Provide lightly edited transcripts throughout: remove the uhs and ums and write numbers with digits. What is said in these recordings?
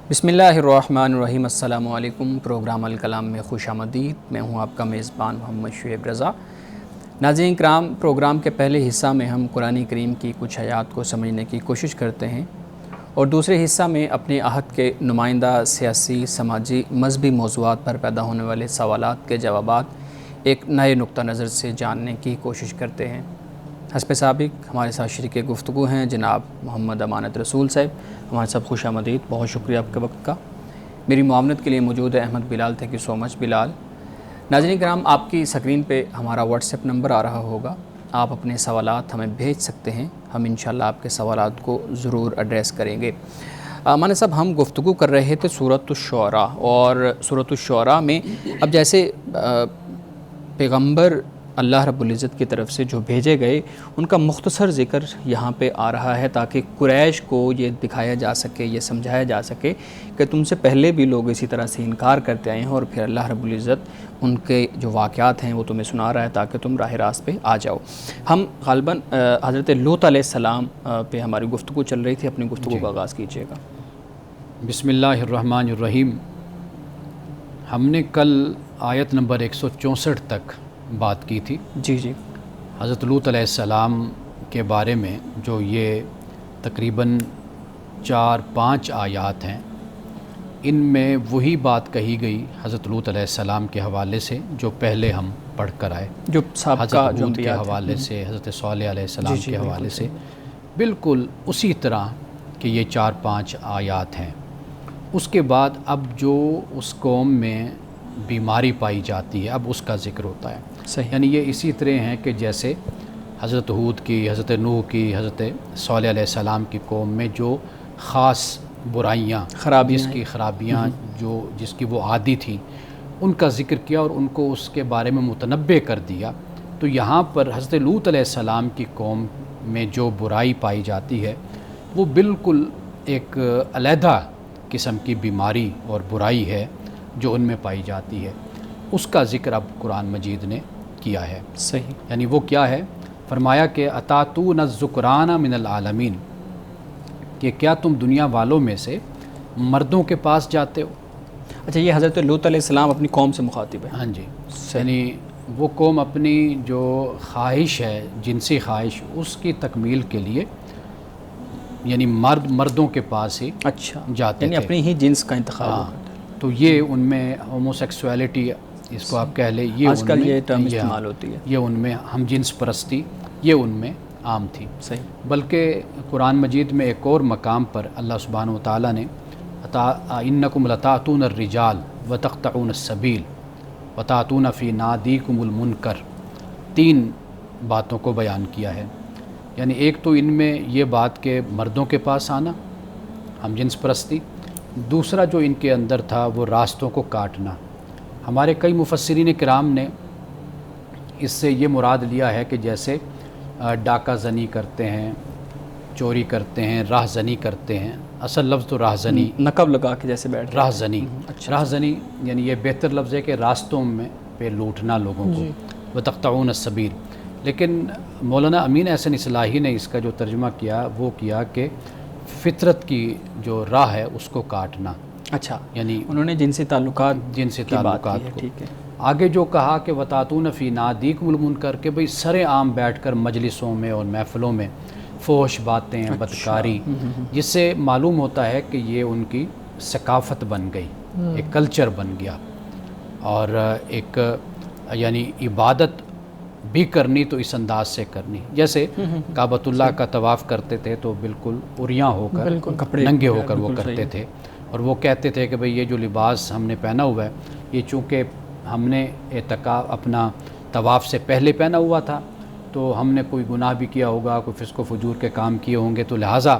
بسم اللہ الرحمن الرحیم۔ السلام علیکم۔ پروگرام الکلام میں خوش آمدید۔ میں ہوں آپ کا میزبان محمد شعیب رضا۔ ناظرین کرام، پروگرام کے پہلے حصہ میں ہم قرآن کریم کی کچھ آیات کو سمجھنے کی کوشش کرتے ہیں اور دوسرے حصہ میں اپنے عہد کے نمائندہ سیاسی، سماجی، مذہبی موضوعات پر پیدا ہونے والے سوالات کے جوابات ایک نئے نقطہ نظر سے جاننے کی کوشش کرتے ہیں۔ حسب سابق ہمارے ساتھ شریک گفتگو ہیں جناب محمد امانت رسول صاحب۔ ہمارے ساتھ خوش آمدید، بہت شکریہ آپ کے وقت کا۔ میری معاونت کے لیے موجود ہے احمد بلال۔ تھینک یو سو مچ بلال۔ ناظرین کرام، آپ کی اسکرین پہ ہمارا واٹس ایپ نمبر آ رہا ہوگا، آپ اپنے سوالات ہمیں بھیج سکتے ہیں، ہم انشاءاللہ آپ کے سوالات کو ضرور ایڈریس کریں گے۔ مانا صاحب، ہم گفتگو کر رہے تھے سورۃ الشعراء، اور سورۃ الشعراء میں اب جیسے پیغمبر اللہ رب العزت کی طرف سے جو بھیجے گئے ان کا مختصر ذکر یہاں پہ آ رہا ہے، تاکہ قریش کو یہ دکھایا جا سکے، یہ سمجھایا جا سکے کہ تم سے پہلے بھی لوگ اسی طرح سے انکار کرتے آئے ہیں، اور پھر اللہ رب العزت ان کے جو واقعات ہیں وہ تمہیں سنا رہا ہے تاکہ تم راہ راست پہ آ جاؤ۔ ہم غالباً حضرت لوط علیہ السلام پہ ہماری گفتگو چل رہی تھی، اپنی گفتگو کا آغاز کیجیے گا۔ بسم اللہ الرحمن الرحیم۔ ہم نے کل آیت نمبر 164 تک بات کی تھی۔ جی جی۔ حضرت لوط علیہ السلام کے بارے میں جو یہ تقریباً 4-5 آیات ہیں، ان میں وہی بات کہی گئی حضرت لوط علیہ السلام کے حوالے سے جو پہلے ہم پڑھ کر آئے، جو سابقہ حضرت جو ہود کے انبیاء تھے۔ حوالے سے، حضرت صالح علیہ السلام جی کے بالکل حوالے سے، صحیح۔ بالکل اسی طرح کہ یہ 4-5 آیات ہیں۔ اس کے بعد اب جو اس قوم میں بیماری پائی جاتی ہے، اب اس کا ذکر ہوتا ہے۔ صحیح۔ یعنی یہ اسی طرح ہیں کہ جیسے حضرت ہود کی، حضرت نوح کی، حضرت صالح علیہ السلام کی قوم میں جو خاص برائیاں، خرابیاں جس کی وہ عادی تھیں، ان کا ذکر کیا اور ان کو اس کے بارے میں متنبع کر دیا۔ تو یہاں پر حضرت لوط علیہ السلام کی قوم میں جو برائی پائی جاتی ہے وہ بالکل ایک علیحدہ قسم کی بیماری اور برائی ہے جو ان میں پائی جاتی ہے، اس کا ذکر اب قرآن مجید نے کیا ہے۔ صحیح۔ یعنی وہ کیا ہے؟ فرمایا کہ اتاتون الذکران من العالمین، کہ کیا تم دنیا والوں میں سے مردوں کے پاس جاتے ہو؟ اچھا، یہ حضرت لوط علیہ السلام اپنی قوم سے مخاطب ہے۔ ہاں جی۔ یعنی وہ قوم اپنی جو خواہش ہے، جنسی خواہش، اس کی تکمیل کے لیے یعنی مردوں کے پاس ہی اچھا جاتے یعنی تھے۔ اپنی ہی جنس کا انتخاب ہاں، کرتے ہیں۔ تو یہ ان میں ہومو سیکسولیٹی، اس کو آپ کہہ لیں، یہ آج ان کل میں یہ ٹرم استعمال ہوتی ہے۔ یہ ان میں ہم جنس پرستی، یہ ان میں عام تھی۔ صحیح۔ بلکہ قرآن مجید میں ایک اور مقام پر اللہ سبحانہ وتعالیٰ نے انکم لتاتون الرجال وتقطعون السبیل وتاتون فی نادیکم المنکر، 3 باتوں کو بیان کیا ہے۔ یعنی ایک تو ان میں یہ بات کہ مردوں کے پاس آنا، ہم جنس پرستی، دوسرا جو ان کے اندر تھا وہ راستوں کو کاٹنا۔ ہمارے کئی مفسرین کرام نے اس سے یہ مراد لیا ہے کہ جیسے ڈاکہ زنی کرتے ہیں، چوری کرتے ہیں، راہ زنی کرتے ہیں۔ اصل لفظ تو راہ زنی، نقب لگا کے جیسے بیٹھ راہ زنی، اچھا۔ راہ زنی یعنی یہ بہتر لفظ ہے کہ راستوں میں پہ لوٹنا لوگوں کو، وتقطعون السبیل۔ لیکن مولانا امین احسن اصلاحی نے اس کا جو ترجمہ کیا وہ کیا کہ فطرت کی جو راہ ہے اس کو کاٹنا۔ اچھا، یعنی انہوں نے جنسی تعلقات جنسی کی بات تعلقات کی ہے، کو۔ ٹھیک ہے۔ آگے جو کہا کہ وتاتون فی نادیکم المنکر، کہ بھئی سر عام بیٹھ کر مجلسوں میں اور محفلوں میں فحش باتیں، بدکاری، جس سے معلوم ہوتا ہے کہ یہ ان کی ثقافت بن گئی، ایک کلچر بن گیا، اور ایک یعنی عبادت بھی کرنی تو اس انداز سے کرنی، جیسے کعبۃ اللہ کا طواف کرتے تھے تو بالکل عریاں ہو کر، ننگے ہو کر وہ کرتے تھے، اور وہ کہتے تھے کہ بھئی یہ جو لباس ہم نے پہنا ہوا ہے یہ چونکہ ہم نے اپنا طواف سے پہلے پہنا ہوا تھا تو ہم نے کوئی گناہ بھی کیا ہوگا، کوئی فسق و فجور کے کام کیے ہوں گے، تو لہٰذا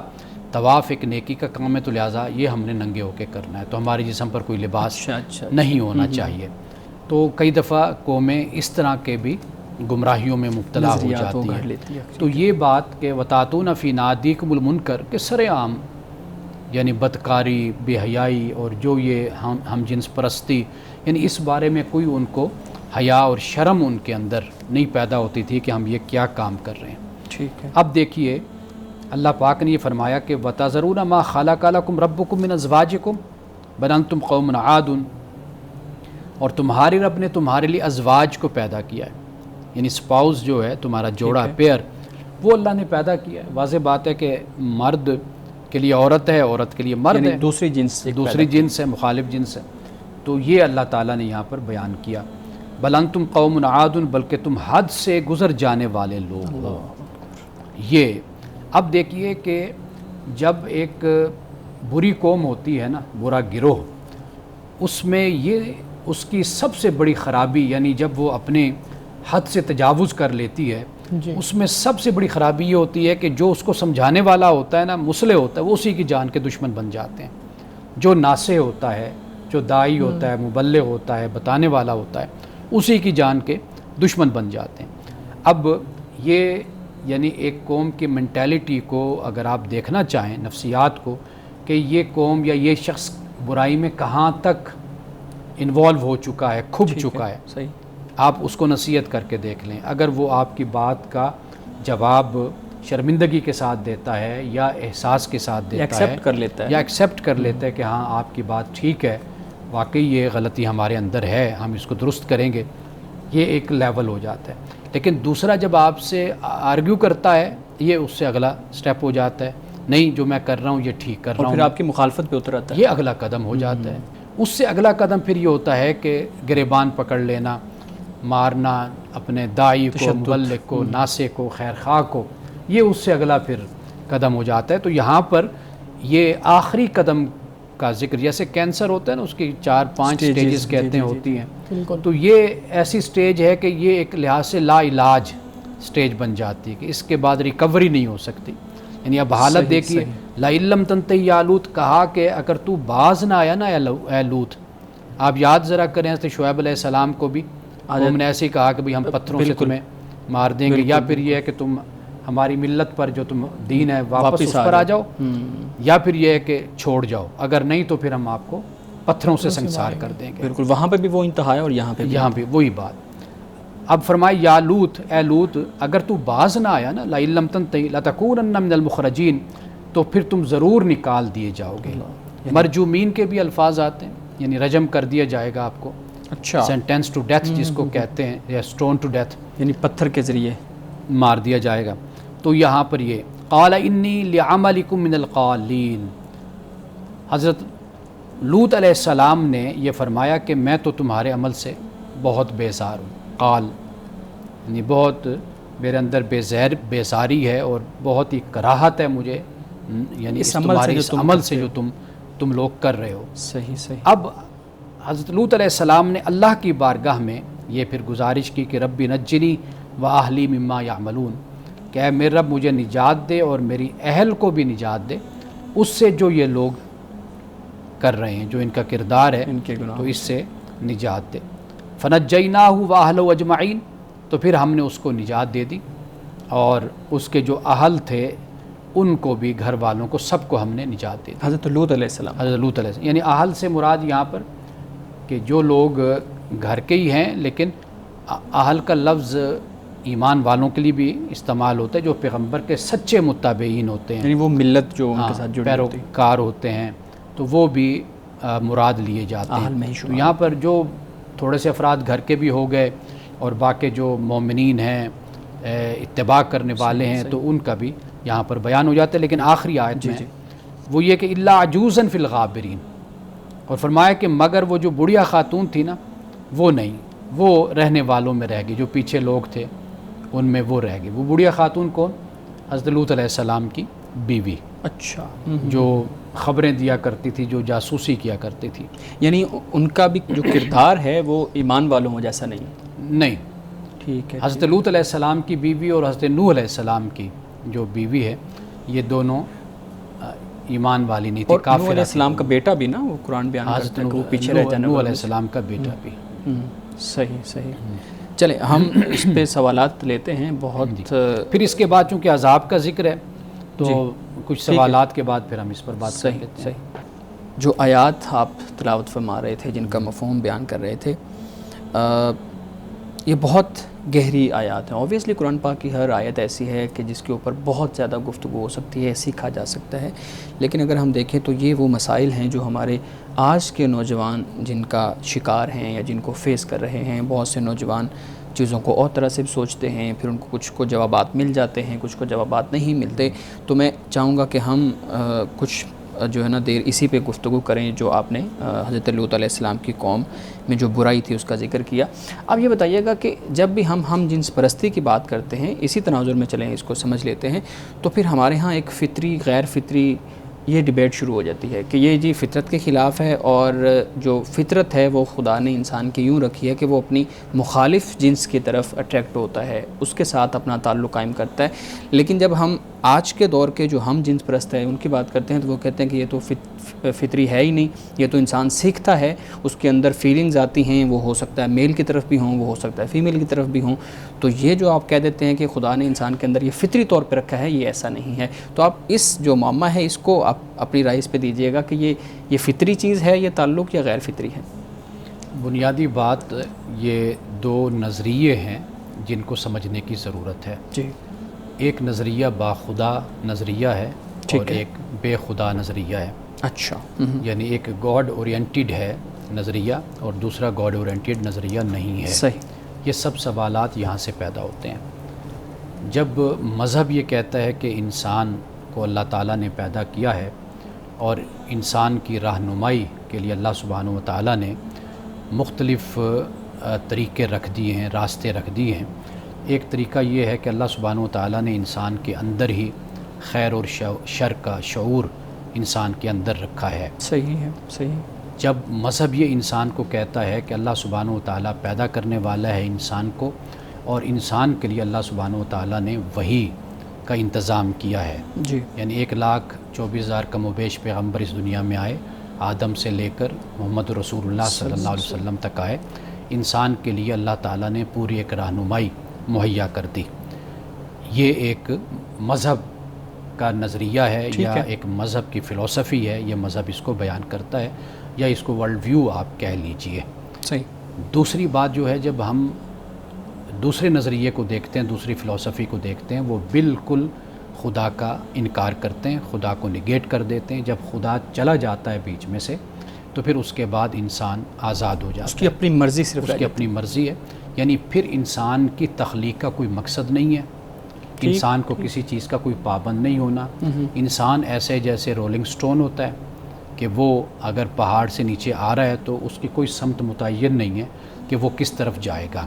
طواف ایک نیکی کا کام ہے، تو لہٰذا یہ ہم نے ننگے ہو کے کرنا ہے، تو ہمارے جسم پر کوئی لباس نہیں ہونا چاہیے۔ تو کئی دفعہ قومیں اس طرح کے بھی گمراہیوں میں مبتلا ہو جاتی ہیں۔ تو یہ بات کہ وتاتون فی نادیکم المنکر، کہ سر عام یعنی بدکاری، بے حیائی، اور جو یہ ہم جنس پرستی، یعنی اس بارے میں کوئی ان کو حیا اور شرم ان کے اندر نہیں پیدا ہوتی تھی کہ ہم یہ کیا کام کر رہے ہیں۔ ٹھیک ہے۔ اب دیکھیے اللہ پاک نے یہ فرمایا کہ وَتَذَرُونَ مَا خَلَقَ لَكُمْ رَبُّكُم مِّنْ أَزْوَاجِكُمْ، بل انتم قوم عادن، اور تمہارے رب نے تمہارے لیے ازواج کو پیدا کیا ہے، یعنی اسپاؤس جو ہے تمہارا جوڑا پیئر، وہ اللہ نے پیدا کیا ہے۔ واضح بات ہے کہ مرد کے لیے عورت ہے، عورت کے لیے مرد ہے، دوسری جنس دوسری جنس ہے، مخالف جنس ہے، تو یہ اللہ تعالیٰ نے یہاں پر بیان کیا۔ بل انتم قوم عادن، بلکہ تم حد سے گزر جانے والے لوگ ہو۔ یہ اب دیکھیے کہ جب ایک بری قوم ہوتی ہے نا، برا گروہ، اس میں یہ اس کی سب سے بڑی خرابی، یعنی جب وہ اپنے حد سے تجاوز کر لیتی ہے، اس میں سب سے بڑی خرابی یہ ہوتی ہے کہ جو اس کو سمجھانے والا ہوتا ہے نا، مصلح ہوتا ہے، وہ اسی کی جان کے دشمن بن جاتے ہیں۔ جو ناصح ہوتا ہے، جو داعی ہوتا ہے، مبلغ ہوتا ہے، بتانے والا ہوتا ہے، اسی کی جان کے دشمن بن جاتے ہیں۔ اب یہ یعنی ایک قوم کی مینٹیلٹی کو اگر آپ دیکھنا چاہیں، نفسیات کو، کہ یہ قوم یا یہ شخص برائی میں کہاں تک انوالو ہو چکا ہے، کھب چکا ہے، صحیح، آپ اس کو نصیحت کر کے دیکھ لیں۔ اگر وہ آپ کی بات کا جواب شرمندگی کے ساتھ دیتا ہے یا احساس کے ساتھ دیتا ہے، ایکسیپٹ کر لیتا ہے، یا ایکسیپٹ کر لیتا ہے کہ ہاں آپ کی بات ٹھیک ہے، واقعی یہ غلطی ہمارے اندر ہے، ہم اس کو درست کریں گے، یہ ایک لیول ہو جاتا ہے۔ لیکن دوسرا جب آپ سے آرگیو کرتا ہے، یہ اس سے اگلا سٹیپ ہو جاتا ہے، نہیں جو میں کر رہا ہوں یہ ٹھیک کر رہا ہوں، پھر آپ کی مخالفت پہ اتر آتا ہے، یہ اگلا قدم ہو جاتا ہے۔ اس سے اگلا قدم پھر یہ ہوتا ہے کہ گریبان پکڑ لینا، مارنا اپنے داعی کو، مبلغ کو، ناصح کو، خیر خواہ کو، یہ اس سے اگلا پھر قدم ہو جاتا ہے۔ تو یہاں پر یہ آخری قدم کا ذکر، جیسے کینسر ہوتا ہے نا، اس کی 4-5 سٹیجز کہتے ہیں ہوتی ہیں، تو یہ ایسی سٹیج ہے کہ یہ ایک لحاظ سے لا علاج سٹیج بن جاتی ہے کہ اس کے بعد ریکوری نہیں ہو سکتی۔ یعنی اب حالت دیکھیے، لئن لم تنتہی یا لوط، کہا کہ اگر تو باز نہ آیا نا اے لوط۔ آپ یاد ذرا کریں حضرت شعیب علیہ السلام کو بھی قوم نے ایسے ہی کہا کہ بھئی ہم پتھروں سے تمہیں مار دیں گے، یا پھر یہ ہے کہ تم ہماری ملت پر جو تم دین ہے واپس اس پر آ جاؤ، یا پھر یہ ہے کہ چھوڑ جاؤ، اگر نہیں تو پھر ہم آپ کو پتھروں سے سنسار کر دیں گے۔ بالکل، وہاں پہ بھی وہ انتہا ہے اور یہاں پہ وہی بات۔ اب فرمائے یا لوط، اے لوط، اگر تو باز نہ آیا نا، لئن لم تنتہی لتکونن من المخرجین، تو پھر تم ضرور نکال دیے جاؤ گے۔ مرجومین کے بھی الفاظ آتے ہیں، یعنی رجم کر دیا جائے گا آپ کو، اچھا، سینٹینس ٹو ڈیتھ جس کو کہتے ہیں، یا سٹون ٹو ڈیتھ، یعنی پتھر کے ذریعے مار دیا جائے گا۔ تو یہاں پر یہ قال انی لعملکم من القالین، حضرت لوط علیہ السلام نے یہ فرمایا کہ میں تو تمہارے عمل سے بہت بیزار ہوں۔ قال یعنی بہت میرے اندر بیزاری ہے اور بہت ہی کراہت ہے مجھے، یعنی اس تمہارے اس عمل سے جو تم لوگ کر رہے ہو۔ صحیح۔ اب حضرت لوط علیہ السلام نے اللہ کی بارگاہ میں یہ پھر گزارش کی کہ ربی نجنی و اہلی مما یعملون، کہ اے میرے رب مجھے نجات دے اور میری اہل کو بھی نجات دے اس سے جو یہ لوگ کر رہے ہیں، جو ان کا کردار ہے، ان کے گناہ، تو اس سے نجات دے۔ فنجیناہ واہلہ اجمعین، تو پھر ہم نے اس کو نجات دے دی اور اس کے جو اہل تھے ان کو بھی، گھر والوں کو، سب کو ہم نے نجات دے دی۔ حضرت لوط علیہ السلام، حضرت لوط علیہ السلام، یعنی اہل سے مراد یہاں پر کہ جو لوگ گھر کے ہی ہیں، لیکن اہل کا لفظ ایمان والوں کے لیے بھی استعمال ہوتا ہے، جو پیغمبر کے سچے متابعین ہوتے ہیں، یعنی وہ ملت جو ان کے ساتھ جڑی ہوتی ہے، پیروکار ہوتے ہیں، تو وہ بھی مراد لیے جاتے ہیں۔ تو یہاں پر جو تھوڑے سے افراد گھر کے بھی ہو گئے اور باقی جو مومنین ہیں، اتباع کرنے والے ہیں، تو ان کا بھی یہاں پر بیان ہو جاتا ہے۔ لیکن آخری آیت میں وہ یہ کہ الا عجوزا فی الغابرین، اور فرمایا کہ مگر وہ جو بڑھیا خاتون تھی نا، وہ نہیں، وہ رہنے والوں میں رہ گئی، جو پیچھے لوگ تھے ان میں وہ رہ گئی۔ وہ بڑھیا خاتون کون؟ حضرت لوط علیہ السلام کی بیوی، اچھا، جو خبریں دیا کرتی تھی، جو جاسوسی کیا کرتی تھی۔ یعنی ان کا بھی جو کردار ہے وہ ایمان والوں جیسا نہیں۔ ٹھیک ہے۔ حضرت لوط علیہ السلام کی بیوی اور حضرت نوح علیہ السلام کی جو بیوی ہے، یہ دونوں ایمان والی نہیں تھی، اور کافر نوح علیہ السلام کا بیٹا بھی نا، وہ قرآن بیان کرتا ہے کہ وہ پیچھے رہ جانے نوح والا علیہ السلام کا بیٹا بھی۔ صحیح۔ چلے ہم اس پہ سوالات لیتے ہیں بہت، پھر اس کے بعد چونکہ عذاب کا ذکر ہے تو کچھ سوالات کے بعد پھر ہم اس پر بات کر لیتے ہیں۔ جو آیات آپ تلاوت فرما رہے تھے، جن کا مفہوم بیان کر رہے تھے، یہ بہت گہری آیات ہیں. اوبویسلی قرآن پاک کی ہر آیت ایسی ہے کہ جس کے اوپر بہت زیادہ گفتگو ہو سکتی ہے, سیکھا جا سکتا ہے, لیکن اگر ہم دیکھیں تو یہ وہ مسائل ہیں جو ہمارے آج کے نوجوان جن کا شکار ہیں یا جن کو فیس کر رہے ہیں. بہت سے نوجوان چیزوں کو اور طرح سے سوچتے ہیں, پھر ان کو کچھ کو جوابات مل جاتے ہیں, کچھ کو جوابات نہیں ملتے. تو میں چاہوں گا کہ ہم کچھ جو ہے نا دیر اسی پہ گفتگو کریں جو آپ نے حضرت لوط علیہ السلام کی قوم میں جو برائی تھی اس کا ذکر کیا. اب یہ بتائیے گا کہ جب بھی ہم جنس پرستی کی بات کرتے ہیں, اسی تناظر میں چلیں اس کو سمجھ لیتے ہیں, تو پھر ہمارے ہاں ایک فطری غیر فطری یہ ڈیبیٹ شروع ہو جاتی ہے کہ یہ جی فطرت کے خلاف ہے, اور جو فطرت ہے وہ خدا نے انسان کی یوں رکھی ہے کہ وہ اپنی مخالف جنس کی طرف اٹریکٹ ہوتا ہے, اس کے ساتھ اپنا تعلق قائم کرتا ہے. لیکن جب ہم آج کے دور کے جو ہم جنس پرست ہیں ان کی بات کرتے ہیں تو وہ کہتے ہیں کہ یہ تو فطری ہے ہی نہیں, یہ تو انسان سیکھتا ہے, اس کے اندر فیلنگز آتی ہیں, وہ ہو سکتا ہے میل کی طرف بھی ہوں, وہ ہو سکتا ہے فیمیل کی طرف بھی ہوں. تو یہ جو آپ کہہ دیتے ہیں کہ خدا نے انسان کے اندر یہ فطری طور پہ رکھا ہے, یہ ایسا نہیں ہے. تو آپ اس جو معمہ ہے اس کو آپ اپنی رائے اس پہ دیجیے گا کہ یہ فطری چیز ہے, یہ تعلق, یا غیر فطری ہے. بنیادی بات یہ دو نظریے ہیں جن کو سمجھنے کی ضرورت ہے. جی. ایک نظریہ باخدا نظریہ ہے اور ایک بے خدا نظریہ ہے. اچھا. یعنی ایک گاڈ اورینٹیڈ ہے نظریہ اور دوسرا گاڈ اورینٹیڈ نظریہ نہیں ہے. صحیح. یہ سب سوالات یہاں سے پیدا ہوتے ہیں. جب مذہب یہ کہتا ہے کہ انسان کو اللہ تعالیٰ نے پیدا کیا ہے اور انسان کی رہنمائی کے لیے اللہ سبحانہ و تعالیٰ نے مختلف طریقے رکھ دیے ہیں, راستے رکھ دیے ہیں. ایک طریقہ یہ ہے کہ اللہ سبحانہ و تعالیٰ نے انسان کے اندر ہی خیر اور شر کا شعور انسان کے اندر رکھا ہے. صحیح ہے. صحیح. جب مذہب یہ انسان کو کہتا ہے کہ اللہ سبحانہ و تعالیٰ پیدا کرنے والا ہے انسان کو, اور انسان کے لیے اللہ سبحانہ و تعالیٰ نے وحی کا انتظام کیا ہے. جی. یعنی 1,24,000 کم و بیش پیغمبر اس دنیا میں آئے, آدم سے لے کر محمد رسول اللہ صلی اللہ علیہ وسلم تک آئے. انسان کے لیے اللہ تعالیٰ نے پوری ایک رہنمائی مہیا کر دی. یہ ایک مذہب کا نظریہ ہے یا ایک مذہب کی فلسفی ہے, یہ مذہب اس کو بیان کرتا ہے, یا اس کو ورلڈ ویو آپ کہہ لیجئے. صحیح. دوسری بات جو ہے, جب ہم دوسرے نظریے کو دیکھتے ہیں, دوسری فلسفی کو دیکھتے ہیں, وہ بالکل خدا کا انکار کرتے ہیں, خدا کو نگیٹ کر دیتے ہیں. جب خدا چلا جاتا ہے بیچ میں سے تو پھر اس کے بعد انسان آزاد ہو جاتا ہے, اس کی اپنی مرضی, صرف اس کی اپنی مرضی ہے. یعنی پھر انسان کی تخلیق کا کوئی مقصد نہیں ہے, انسان کو کسی چیز کا کوئی پابند نہیں ہونا. انسان ایسے جیسے رولنگ سٹون ہوتا ہے کہ وہ اگر پہاڑ سے نیچے آ رہا ہے تو اس کی کوئی سمت متعین نہیں ہے کہ وہ کس طرف جائے گا.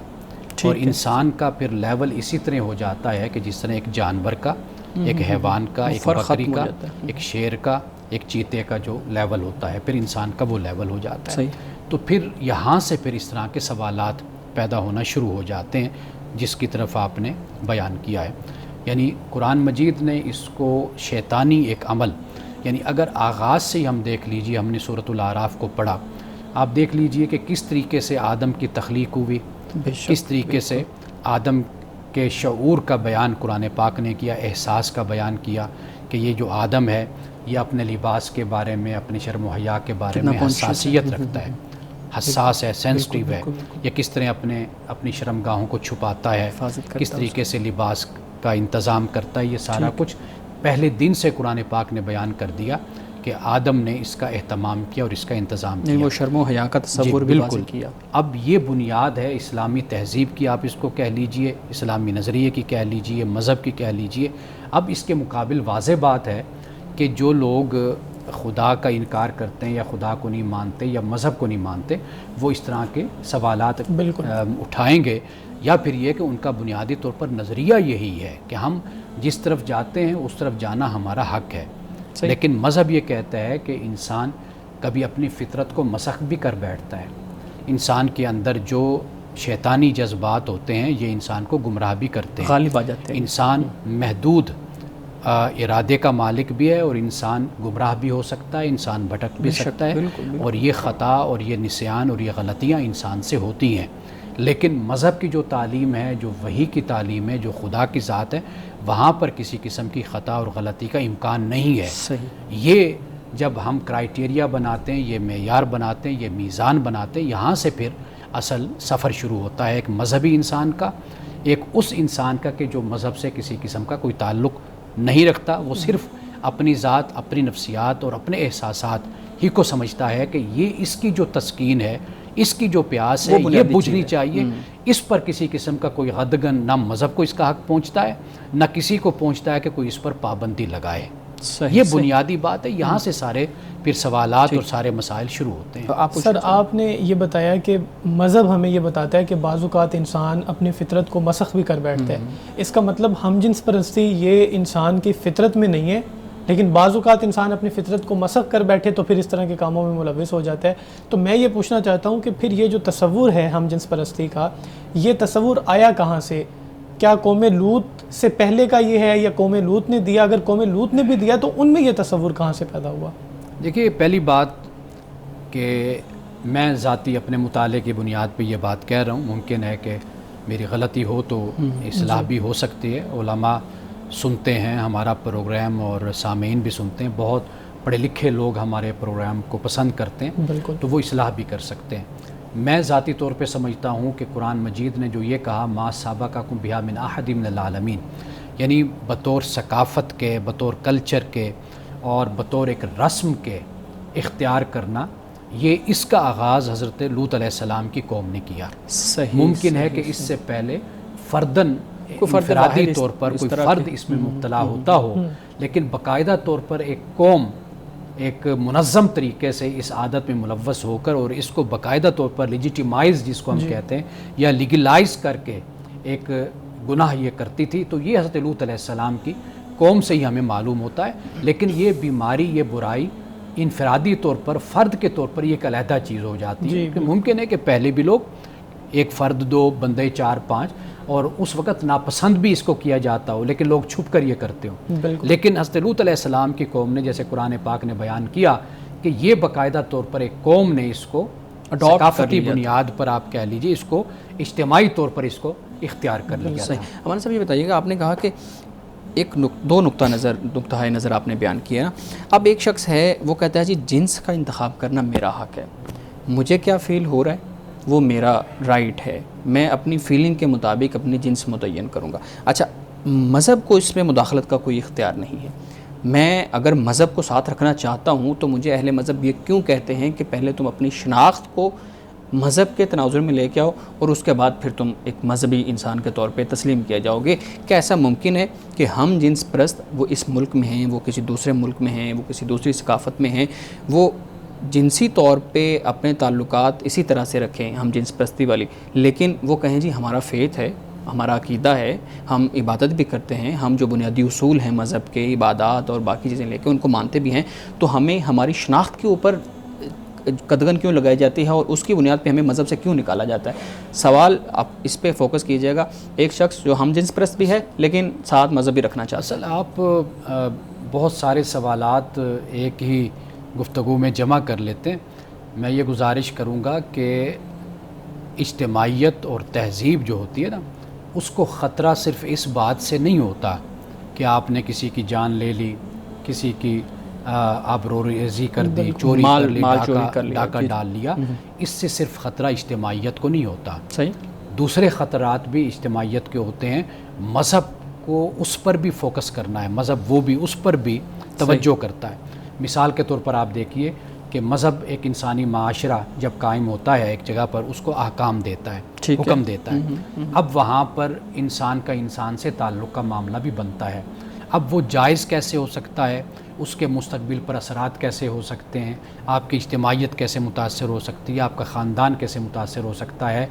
اور انسان کا پھر لیول اسی طرح ہو جاتا ہے کہ جس طرح ایک جانور کا, ایک حیوان کا, ایک بکری کا, ایک شیر کا, ایک چیتے کا جو لیول ہوتا ہے, پھر انسان کا وہ لیول ہو جاتا ہے. تو پھر یہاں سے پھر اس طرح کے سوالات پیدا ہونا شروع ہو جاتے ہیں جس کی طرف آپ نے بیان کیا ہے. یعنی قرآن مجید نے اس کو شیطانی ایک عمل, یعنی اگر آغاز سے ہی ہم دیکھ لیجئے, ہم نے سورۃ الاعراف کو پڑھا, آپ دیکھ لیجئے کہ کس طریقے سے آدم کی تخلیق ہوئی, کس طریقے سے آدم کے شعور کا بیان قرآن پاک نے کیا, احساس کا بیان کیا کہ یہ جو آدم ہے یہ اپنے لباس کے بارے میں, اپنے شرم و حیا کے بارے میں حساسیت رکھتا ہے, حساس ہے, سینسٹیو ہے. یہ کس طرح اپنی شرم گاہوں کو چھپاتا ہے, کس طریقے سے لباس کا انتظام کرتا ہے. یہ سارا کچھ پہلے دن سے قرآن پاک نے بیان کر دیا کہ آدم نے اس کا اہتمام کیا اور اس کا انتظام کیا. وہ شرم و حیا کا تصور بھی بالکل کیا. اب یہ بنیاد ہے اسلامی تہذیب کی, آپ اس کو کہہ لیجئے, اسلامی نظریے کی کہہ لیجئے, مذہب کی کہہ لیجئے. اب اس کے مقابل واضح بات ہے کہ جو لوگ خدا کا انکار کرتے ہیں یا خدا کو نہیں مانتے یا مذہب کو نہیں مانتے, وہ اس طرح کے سوالات اٹھائیں گے, یا پھر یہ کہ ان کا بنیادی طور پر نظریہ یہی ہے کہ ہم جس طرف جاتے ہیں اس طرف جانا ہمارا حق ہے. لیکن مذہب یہ کہتا ہے کہ انسان کبھی اپنی فطرت کو مسخ بھی کر بیٹھتا ہے. انسان کے اندر جو شیطانی جذبات ہوتے ہیں یہ انسان کو گمراہ بھی کرتے ہیں, غالب آ جاتے ہیں. انسان محدود ارادے کا مالک بھی ہے اور انسان گمراہ بھی ہو سکتا ہے, انسان بھٹک بھی سکتا ہے, اور یہ خطا اور یہ نسیان اور یہ غلطیاں انسان سے ہوتی ہیں. لیکن مذہب کی جو تعلیم ہے, جو وحی کی تعلیم ہے, جو خدا کی ذات ہے, وہاں پر کسی قسم کی خطا اور غلطی کا امکان نہیں ہے. یہ جب ہم کرائٹیریا بناتے ہیں, یہ معیار بناتے ہیں, یہ میزان بناتے ہیں, یہاں سے پھر اصل سفر شروع ہوتا ہے ایک مذہبی انسان کا، ایک اس انسان کا کہ جو مذہب سے کسی قسم کا کوئی تعلق نہیں رکھتا، وہ صرف اپنی ذات، اپنی نفسیات اور اپنے احساسات ہی کو سمجھتا ہے کہ یہ اس کی جو تسکین ہے، اس کی جو پیاس ہے یہ بجھنی چاہیے، اس پر کسی قسم کا کوئی غدغن، نہ مذہب کو اس کا حق پہنچتا ہے، نہ کسی کو پہنچتا ہے کہ کوئی اس پر پابندی لگائے۔ یہ بنیادی بات ہے، یہاں سے سارے پھر سوالات اور سارے مسائل شروع ہوتے ہیں۔ سر آپ نے یہ بتایا کہ مذہب ہمیں یہ بتاتا ہے کہ بعض اوقات انسان اپنی فطرت کو مسخ بھی کر بیٹھتا ہے، اس کا مطلب ہم جنس پرستی یہ انسان کی فطرت میں نہیں ہے، لیکن بعض اوقات انسان اپنی فطرت کو مسخ کر بیٹھے تو پھر اس طرح کے کاموں میں ملوث ہو جاتا ہے۔ تو میں یہ پوچھنا چاہتا ہوں کہ پھر یہ جو تصور ہے ہم جنس پرستی کا، یہ تصور آیا کہاں سے؟ کیا قوم لوط سے پہلے کا یہ ہے یا قوم لوط نے دیا؟ اگر قوم لوط نے بھی دیا تو ان میں یہ تصور کہاں سے پیدا ہوا؟ دیکھیے، پہلی بات کہ میں ذاتی اپنے مطالعے کی بنیاد پہ یہ بات کہہ رہا ہوں، ممکن ہے کہ میری غلطی ہو تو اصلاح بھی ہو سکتی ہے۔ علماء سنتے ہیں ہمارا پروگرام اور سامعین بھی سنتے ہیں، بہت پڑھے لکھے لوگ ہمارے پروگرام کو پسند کرتے ہیں، بالکل، تو وہ اصلاح بھی کر سکتے ہیں۔ میں ذاتی طور پہ سمجھتا ہوں کہ قرآن مجید نے جو یہ کہا ما سابقکم بہا من احد من العالمین، یعنی بطور ثقافت کے، بطور کلچر کے اور بطور ایک رسم کے اختیار کرنا، یہ اس کا آغاز حضرت لوط علیہ السلام کی قوم نے کیا۔ ممکن ہے کہ اس سے پہلے فرداً انفرادی طور پر کوئی فرد اس میں مبتلا ہوتا ہو، لیکن باقاعدہ طور پر ایک قوم ایک منظم طریقے سے اس عادت میں ملوث ہو کر اور اس کو باقاعدہ طور پر لیجیٹیمائز جس کو ہم کہتے ہیں یا لیگلائز کر کے ایک گناہ یہ کرتی تھی، تو یہ حضرت لوط علیہ السلام کی قوم سے ہی ہمیں معلوم ہوتا ہے۔ لیکن یہ بیماری، یہ برائی انفرادی طور پر، فرد کے طور پر یہ ایک علیحدہ چیز ہو جاتی ہے کہ ممکن ہے کہ پہلے بھی لوگ ایک فرد، دو بندے، چار پانچ، اور اس وقت ناپسند بھی اس کو کیا جاتا ہو لیکن لوگ چھپ کر یہ کرتے ہوں۔ لیکن حضرت لوط علیہ السلام کی قوم نے، جیسے قرآن پاک نے بیان کیا کہ یہ باقاعدہ طور پر ایک قوم نے اس کو ثقافتی بنیاد پر، آپ کہہ لیجئے، اس کو اجتماعی طور پر اس کو اختیار کر لیا تھا۔ ہمارے صاحب یہ بتائیے گا، آپ نے کہا کہ ایک دو نقطہ نظر آپ نے بیان کیا نا۔ اب ایک شخص ہے وہ کہتا ہے جی جنس کا انتخاب کرنا میرا حق ہے، مجھے کیا فیل ہو رہا ہے وہ میرا رائٹ ہے، میں اپنی فیلنگ کے مطابق اپنی جنس متعین کروں گا۔ اچھا، مذہب کو اس میں مداخلت کا کوئی اختیار نہیں ہے۔ میں اگر مذہب کو ساتھ رکھنا چاہتا ہوں تو مجھے اہل مذہب یہ کیوں کہتے ہیں کہ پہلے تم اپنی شناخت کو مذہب کے تناظر میں لے کے آؤ اور اس کے بعد پھر تم ایک مذہبی انسان کے طور پہ تسلیم کیا جاؤ گے؟ کیا ایسا ممکن ہے کہ ہم جنس پرست وہ اس ملک میں ہیں، وہ کسی دوسرے ملک میں ہیں، وہ کسی دوسری ثقافت میں ہیں، وہ جنسی طور پہ اپنے تعلقات اسی طرح سے رکھیں ہم جنس پرستی والی، لیکن وہ کہیں جی ہمارا فیتھ ہے، ہمارا عقیدہ ہے، ہم عبادت بھی کرتے ہیں، ہم جو بنیادی اصول ہیں مذہب کے، عبادات اور باقی چیزیں لے کے ان کو مانتے بھی ہیں، تو ہمیں ہماری شناخت کے اوپر قدغن کیوں لگائی جاتی ہے اور اس کی بنیاد پہ ہمیں مذہب سے کیوں نکالا جاتا ہے؟ سوال آپ اس پہ فوکس کیجئے گا، ایک شخص جو ہم جنس پرست بھی ہے لیکن ساتھ مذہب بھی رکھنا چاہتا ہے۔ اصل آپ بہت سارے سوالات ایک ہی گفتگو میں جمع کر لیتے ہیں۔ میں یہ گزارش کروں گا کہ اجتماعیت اور تہذیب جو ہوتی ہے نا، اس کو خطرہ صرف اس بات سے نہیں ہوتا کہ آپ نے کسی کی جان لے لی، کسی کی آبروریزی کر دی، چوری کر لی، ڈاکہ ڈال لیا، اس سے صرف خطرہ اجتماعیت کو نہیں ہوتا، صحیح، دوسرے خطرات بھی اجتماعیت کے ہوتے ہیں۔ مذہب کو اس پر بھی فوکس کرنا ہے، مذہب وہ بھی اس پر بھی توجہ کرتا ہے۔ مثال کے طور پر آپ دیکھیے کہ مذہب ایک انسانی معاشرہ جب قائم ہوتا ہے ایک جگہ پر، اس کو احکام دیتا ہے، حکم دیتا ہے۔ اب وہاں پر انسان کا انسان سے تعلق کا معاملہ بھی بنتا ہے۔ اب وہ جائز کیسے ہو سکتا ہے، اس کے مستقبل پر اثرات کیسے ہو سکتے ہیں، آپ کی اجتماعیت کیسے متاثر ہو سکتی ہے، آپ کا خاندان کیسے متاثر ہو سکتا ہے،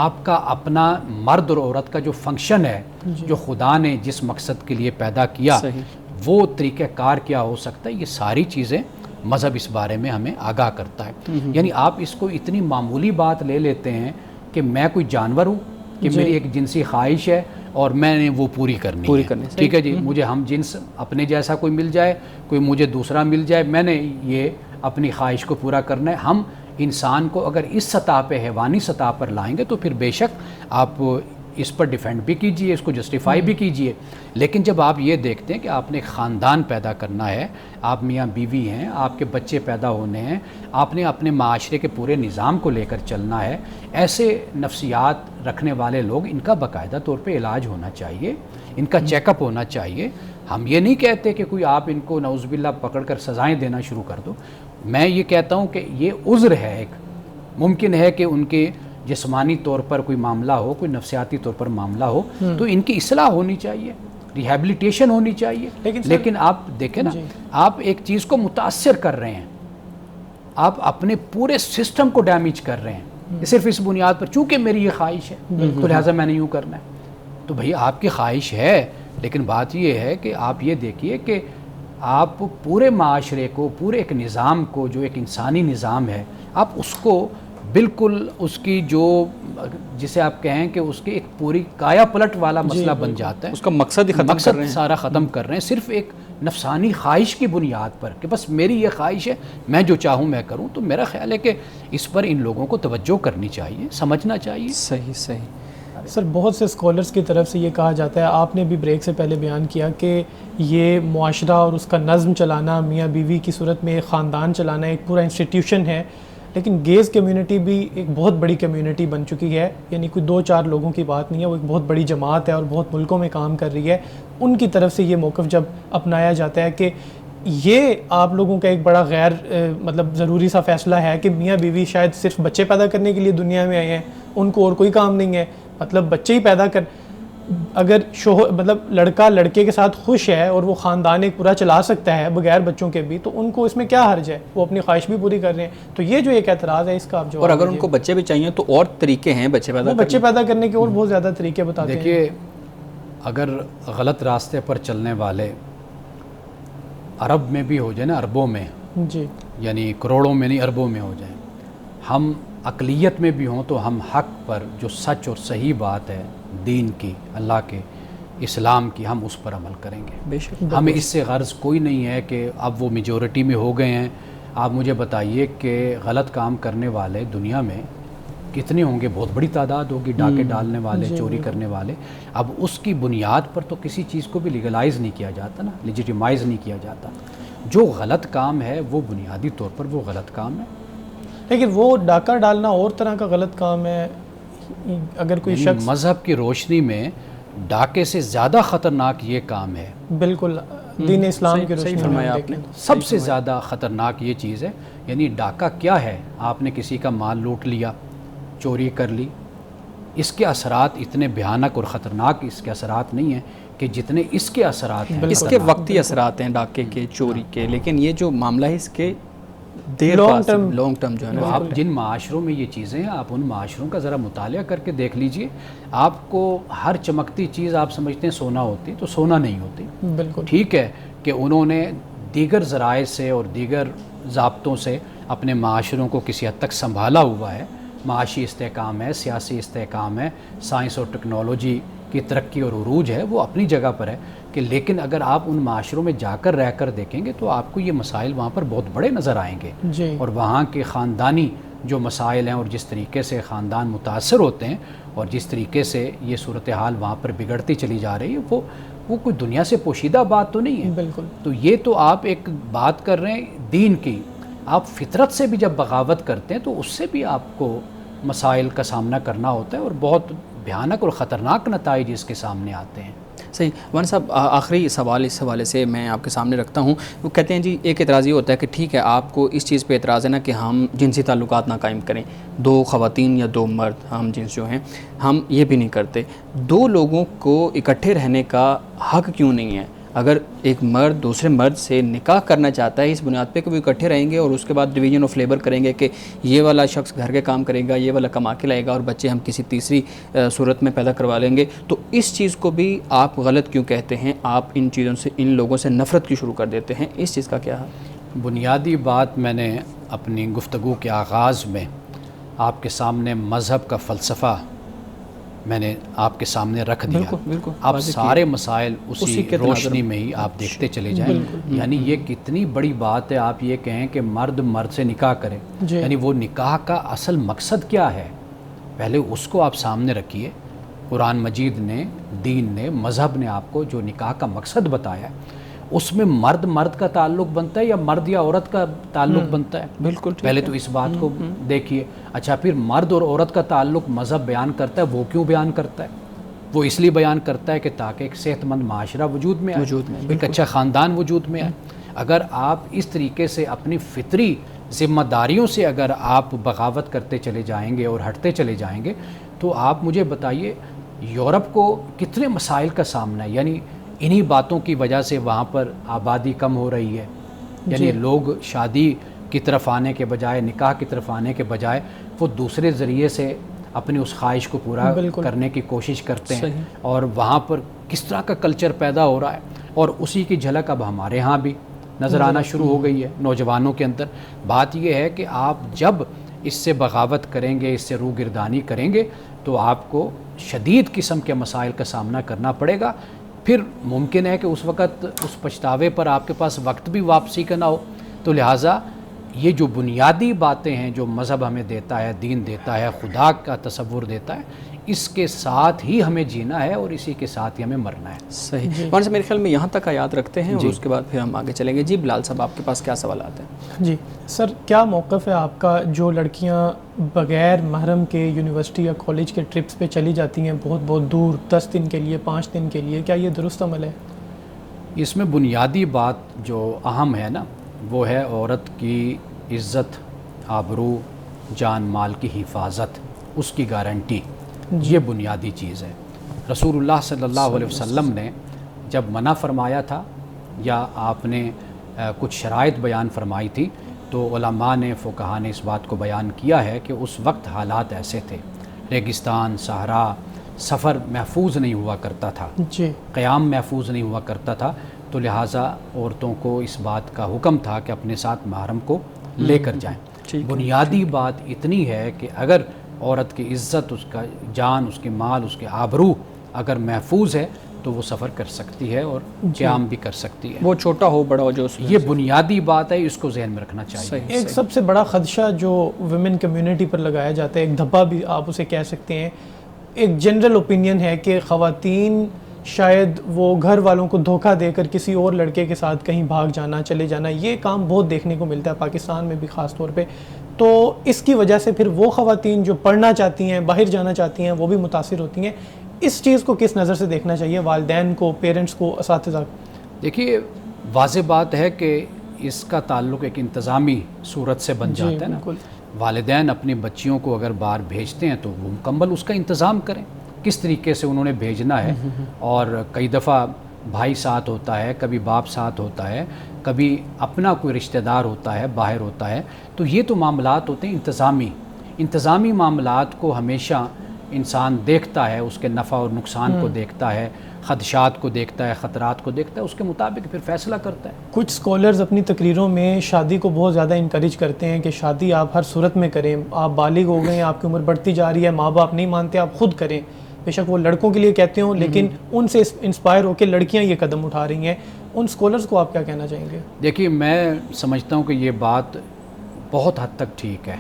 آپ کا اپنا مرد اور عورت کا جو فنکشن ہے جو خدا نے جس مقصد کے لیے پیدا کیا، وہ طریقہ کار کیا ہو سکتا ہے، یہ ساری چیزیں مذہب اس بارے میں ہمیں آگاہ کرتا ہے۔ یعنی آپ اس کو اتنی معمولی بات لے لیتے ہیں کہ میں کوئی جانور ہوں کہ میری ایک جنسی خواہش ہے اور میں نے وہ پوری کرنی ہے، ٹھیک ہے جی، مجھے ہم جنس اپنے جیسا کوئی مل جائے، کوئی مجھے دوسرا مل جائے، میں نے یہ اپنی خواہش کو پورا کرنا ہے۔ ہم انسان کو اگر اس سطح پہ، حیوانی سطح پر لائیں گے تو پھر بے شک آپ اس پر ڈیفینڈ بھی کیجئے، اس کو جسٹیفائی بھی کیجئے، لیکن جب آپ یہ دیکھتے ہیں کہ آپ نے ایک خاندان پیدا کرنا ہے، آپ میاں بیوی ہیں، آپ کے بچے پیدا ہونے ہیں، آپ نے اپنے معاشرے کے پورے نظام کو لے کر چلنا ہے، ایسے نفسیات رکھنے والے لوگ، ان کا باقاعدہ طور پہ علاج ہونا چاہیے، ان کا چیک اپ ہونا چاہیے۔ ہم یہ نہیں کہتے کہ کوئی آپ ان کو نعوذ باللہ پکڑ کر سزائیں دینا شروع کر دو، میں یہ کہتا ہوں کہ یہ عذر ہے، ایک ممکن ہے کہ ان کے جسمانی طور پر کوئی معاملہ ہو، کوئی نفسیاتی طور پر معاملہ ہو، تو ان کی اصلاح ہونی چاہیے، ریہیبلیٹیشن ہونی چاہیے، لیکن آپ دیکھیں نا، آپ ایک چیز کو متاثر کر رہے ہیں، آپ اپنے پورے سسٹم کو ڈیمیج کر رہے ہیں صرف اس بنیاد پر چونکہ میری یہ خواہش ہے تو لہٰذا میں نے یوں کرنا ہے۔ تو بھئی آپ کی خواہش ہے، لیکن بات یہ ہے کہ آپ یہ دیکھیے کہ آپ پورے معاشرے کو، پورے ایک نظام کو، جو ایک انسانی نظام ہے، آپ اس کو بالکل اس کی جو جسے آپ کہیں کہ اس کے ایک پوری کایا پلٹ والا مسئلہ بن جاتا ہے، اس کا مقصد ہی ختم کر رہے ہیں، سارا ختم کر رہے ہیں صرف ایک نفسانی خواہش کی بنیاد پر کہ بس میری یہ خواہش ہے، میں جو چاہوں میں کروں۔ تو میرا خیال ہے کہ اس پر ان لوگوں کو توجہ کرنی چاہیے، سمجھنا چاہیے۔ صحیح صحیح سر، بہت سے اسکالرس کی طرف سے یہ کہا جاتا ہے، آپ نے بھی بریک سے پہلے بیان کیا کہ یہ معاشرہ اور اس کا نظم چلانا، میاں بیوی کی صورت میں ایک خاندان چلانا ایک پورا انسٹیٹیوشن ہے، لیکن گیز کمیونٹی بھی ایک بہت بڑی کمیونٹی بن چکی ہے، یعنی کوئی 2-4 لوگوں کی بات نہیں ہے، وہ ایک بہت بڑی جماعت ہے اور بہت ملکوں میں کام کر رہی ہے۔ ان کی طرف سے یہ موقف جب اپنایا جاتا ہے کہ یہ آپ لوگوں کا ایک بڑا غیر مطلب ضروری سا فیصلہ ہے کہ میاں بیوی شاید صرف بچے پیدا کرنے کے لیے دنیا میں آئے ہیں، ان کو اور کوئی کام نہیں ہے، مطلب بچے ہی پیدا کر، اگر شوہر مطلب لڑکا لڑکے کے ساتھ خوش ہے اور وہ خاندان ایک پورا چلا سکتا ہے بغیر بچوں کے بھی، تو ان کو اس میں کیا حرج ہے، وہ اپنی خواہش بھی پوری کر رہے ہیں۔ تو یہ جو ایک اعتراض ہے اس کا آپ جواب اور اگر ان کو بچے بھی چاہیے تو اور طریقے ہیں بچے پیدا کرنے کے، اور بہت زیادہ طریقے بتاتے ہیں۔ دیکھیے، اگر غلط راستے پر چلنے والے عرب میں بھی ہو جائیں نا، اربوں میں، جی یعنی کروڑوں میں نہیں اربوں میں ہو جائیں، ہم اقلیت میں بھی ہوں تو ہم حق پر جو سچ اور صحیح بات ہے دین کی، اللہ کے، اسلام کی، ہم اس پر عمل کریں گے۔ بے شک ہمیں اس سے غرض کوئی نہیں ہے کہ اب وہ میجورٹی میں ہو گئے ہیں۔ آپ مجھے بتائیے کہ غلط کام کرنے والے دنیا میں کتنے ہوں گے؟ بہت بڑی تعداد ہوگی، ڈاکے ڈالنے والے، چوری کرنے والے۔ اب اس کی بنیاد پر تو کسی چیز کو بھی لیگلائز نہیں کیا جاتا نا، لیجیٹیمائز نہیں کیا جاتا۔ جو غلط کام ہے وہ بنیادی طور پر وہ غلط کام ہے، لیکن وہ ڈاکہ ڈالنا اور طرح کا غلط کام ہے۔ اگر کوئی شخص مذہب کی روشنی میں ڈاکے سے زیادہ خطرناک یہ کام ہے، بالکل دین اسلام کی روشنی میں آپ نے سب سے زیادہ خطرناک یہ چیز ہے۔ یعنی ڈاکہ کیا ہے؟ آپ نے کسی کا مال لوٹ لیا، چوری کر لی، اس کے اثرات اتنے بھیانک اور خطرناک اس کے اثرات نہیں ہیں کہ جتنے اس کے اثرات ہیں۔ اس کے وقتی اثرات ہیں ڈاکے کے، چوری کے، لیکن یہ جو معاملہ ہے اس کے دیر لانگ ٹرم جو ہے نا، آپ جن معاشروں میں یہ چیزیں ہیں، آپ ان معاشروں کا ذرا مطالعہ کر کے دیکھ لیجئے۔ آپ کو ہر چمکتی چیز آپ سمجھتے ہیں سونا ہوتی، تو سونا نہیں ہوتی۔ بالکل ٹھیک ہے کہ انہوں نے دیگر ذرائع سے اور دیگر ضابطوں سے اپنے معاشروں کو کسی حد تک سنبھالا ہوا ہے، معاشی استحکام ہے، سیاسی استحکام ہے، سائنس اور ٹیکنالوجی کی ترقی اور عروج ہے، وہ اپنی جگہ پر ہے کہ لیکن اگر آپ ان معاشروں میں جا کر رہ کر دیکھیں گے تو آپ کو یہ مسائل وہاں پر بہت بڑے نظر آئیں گے، جی۔ اور وہاں کے خاندانی جو مسائل ہیں اور جس طریقے سے خاندان متاثر ہوتے ہیں اور جس طریقے سے یہ صورتحال وہاں پر بگڑتی چلی جا رہی ہے، وہ کوئی دنیا سے پوشیدہ بات تو نہیں ہے۔ بالکل۔ تو یہ تو آپ ایک بات کر رہے ہیں دین کی، آپ فطرت سے بھی جب بغاوت کرتے ہیں تو اس سے بھی آپ کو مسائل کا سامنا کرنا ہوتا ہے اور بہت بھیانک اور خطرناک نتائج اس کے سامنے آتے ہیں۔ صحیح۔ مولانا صاحب، آخری سوال اس حوالے سے میں آپ کے سامنے رکھتا ہوں۔ وہ کہتے ہیں جی، ایک اعتراض یہ ہوتا ہے کہ ٹھیک ہے آپ کو اس چیز پہ اعتراض ہے نا کہ ہم جنسی تعلقات نہ قائم کریں، 2 خواتین یا 2 مرد ہم جنس جو ہیں، ہم یہ بھی نہیں کرتے۔ 2 لوگوں کو اکٹھے رہنے کا حق کیوں نہیں ہے؟ اگر ایک مرد دوسرے مرد سے نکاح کرنا چاہتا ہے اس بنیاد پہ کہ وہ اکٹھے رہیں گے اور اس کے بعد ڈویژن آف لیبر کریں گے کہ یہ والا شخص گھر کے کام کرے گا، یہ والا کما کے لائے گا اور بچے ہم کسی تیسری صورت میں پیدا کروا لیں گے، تو اس چیز کو بھی آپ غلط کیوں کہتے ہیں؟ آپ ان چیزوں سے، ان لوگوں سے نفرت کیوں شروع کر دیتے ہیں؟ اس چیز کا کیا ہے؟ بنیادی بات میں نے اپنی گفتگو کے آغاز میں آپ کے سامنے مذہب کا فلسفہ میں نے آپ کے سامنے رکھ دیا۔ بالکل، آپ سارے مسائل اسی روشنی میں ہی آپ دیکھتے چلے جائیں۔ یعنی یہ کتنی بڑی بات ہے، آپ یہ کہیں کہ مرد مرد سے نکاح کرے، یعنی وہ نکاح کا اصل مقصد کیا ہے؟ پہلے اس کو آپ سامنے رکھیے، قرآن مجید نے، دین نے، مذہب نے آپ کو جو نکاح کا مقصد بتایا ہے اس میں مرد کا تعلق بنتا ہے یا مرد یا عورت کا تعلق بنتا ہے؟ بالکل پہلے تو اس بات کو دیکھیے. اچھا پھر مرد اور عورت کا تعلق مذہب بیان کرتا ہے، وہ کیوں بیان کرتا ہے؟ وہ اس لیے بیان کرتا ہے کہ تاکہ ایک صحت مند معاشرہ وجود میں آئے، ایک اچھا خاندان وجود میں آئے. اگر آپ اس طریقے سے اپنی فطری ذمہ داریوں سے اگر آپ بغاوت کرتے چلے جائیں گے اور ہٹتے چلے جائیں گے تو آپ مجھے بتائیے یورپ کو کتنے مسائل کا سامنا ہے. یعنی انہی باتوں کی وجہ سے وہاں پر آبادی کم ہو رہی ہے. یعنی لوگ شادی کی طرف آنے کے بجائے، نکاح کی طرف آنے کے بجائے وہ دوسرے ذریعے سے اپنی اس خواہش کو پورا کرنے کی کوشش کرتے ہیں. اور وہاں پر کس طرح کا کلچر پیدا ہو رہا ہے اور اسی کی جھلک اب ہمارے ہاں بھی نظر آنا شروع ہو گئی ہے نوجوانوں کے اندر. بات یہ ہے کہ آپ جب اس سے بغاوت کریں گے، اس سے روگردانی کریں گے تو آپ کو شدید قسم کے مسائل کا سامنا کرنا پڑے گا. پھر ممکن ہے کہ اس وقت اس پچھتاوے پر آپ کے پاس وقت بھی واپسی کا نہ ہو. تو لہٰذا یہ جو بنیادی باتیں ہیں جو مذہب ہمیں دیتا ہے، دین دیتا ہے، خدا کا تصور دیتا ہے، اس کے ساتھ ہی ہمیں جینا ہے اور اسی کے ساتھ ہی ہمیں مرنا ہے. صحیح. مولانا صاحب میرے خیال میں یہاں تک آیات رکھتے ہیں اور اس کے بعد پھر ہم آگے چلیں گے. جی بلال صاحب آپ کے پاس کیا سوالات ہیں؟ جی سر، کیا موقف ہے آپ کا جو لڑکیاں بغیر محرم کے یونیورسٹی یا کالج کے ٹرپس پہ چلی جاتی ہیں بہت دور، 10 دن کے لیے، 5 دن کے لیے، کیا یہ درست عمل ہے؟ اس میں بنیادی بات جو اہم ہے نا وہ ہے عورت کی عزت، آبرو، جان مال کی حفاظت، اس کی گارنٹی. یہ بنیادی چیز ہے. رسول اللہ صلی اللہ علیہ وسلم نے جب منع فرمایا تھا یا آپ نے کچھ شرائط بیان فرمائی تھی تو علماء نے، فقہاء نے اس بات کو بیان کیا ہے کہ اس وقت حالات ایسے تھے، ریگستان، صحرا، سفر محفوظ نہیں ہوا کرتا تھا، قیام محفوظ نہیں ہوا کرتا تھا. تو لہٰذا عورتوں کو اس بات کا حکم تھا کہ اپنے ساتھ محرم کو لے کر جائیں. بنیادی بات اتنی ہے کہ اگر عورت کی عزت، اس کا جان، اس کے مال، اس کے آبرو اگر محفوظ ہے تو وہ سفر کر سکتی ہے اور قیام بھی کر سکتی ہے. وہ چھوٹا ہو بڑا ہو، جو یہ بنیادی بات ہے، اس کو ذہن میں رکھنا چاہیے. ایک سب سے بڑا خدشہ جو ویمن کمیونٹی پر لگایا جاتا ہے، ایک دھبا بھی آپ اسے کہہ سکتے ہیں، ایک جنرل اوپینین ہے کہ خواتین شاید وہ گھر والوں کو دھوکہ دے کر کسی اور لڑکے کے ساتھ کہیں بھاگ جانا، چلے جانا، یہ کام بہت دیکھنے کو ملتا ہے پاکستان میں بھی خاص طور پہ. تو اس کی وجہ سے پھر وہ خواتین جو پڑھنا چاہتی ہیں، باہر جانا چاہتی ہیں، وہ بھی متاثر ہوتی ہیں. اس چیز کو کس نظر سے دیکھنا چاہیے والدین کو، پیرنٹس کو، اساتذہ کو؟ دیکھیے واضح بات ہے کہ اس کا تعلق ایک انتظامی صورت سے بن جاتا ہے نا. والدین اپنی بچیوں کو اگر باہر بھیجتے ہیں تو وہ مکمل اس کا انتظام کریں، کس طریقے سے انہوں نے بھیجنا ہے. اور کئی دفعہ بھائی ساتھ ہوتا ہے، کبھی باپ ساتھ ہوتا ہے، کبھی اپنا کوئی رشتہ دار ہوتا ہے، باہر ہوتا ہے. تو یہ تو معاملات ہوتے ہیں انتظامی معاملات کو ہمیشہ انسان دیکھتا ہے، اس کے نفع اور نقصان کو دیکھتا ہے، خدشات کو دیکھتا ہے، خطرات کو دیکھتا ہے، اس کے مطابق پھر فیصلہ کرتا ہے. کچھ سکولرز اپنی تقریروں میں شادی کو بہت زیادہ انکریج کرتے ہیں کہ شادی آپ ہر صورت میں کریں، آپ بالغ ہو گئے ہیں، آپ کی عمر بڑھتی جا رہی ہے، ماں باپ نہیں مانتے، آپ خود کریں. بے شک وہ لڑکوں کے لیے کہتے ہوں لیکن ان سے انسپائر ہو کے لڑکیاں یہ قدم اٹھا رہی ہیں. ان سکولرز کو آپ کیا کہنا چاہیں گے؟ دیکھیے میں سمجھتا ہوں کہ یہ بات بہت حد تک ٹھیک ہے.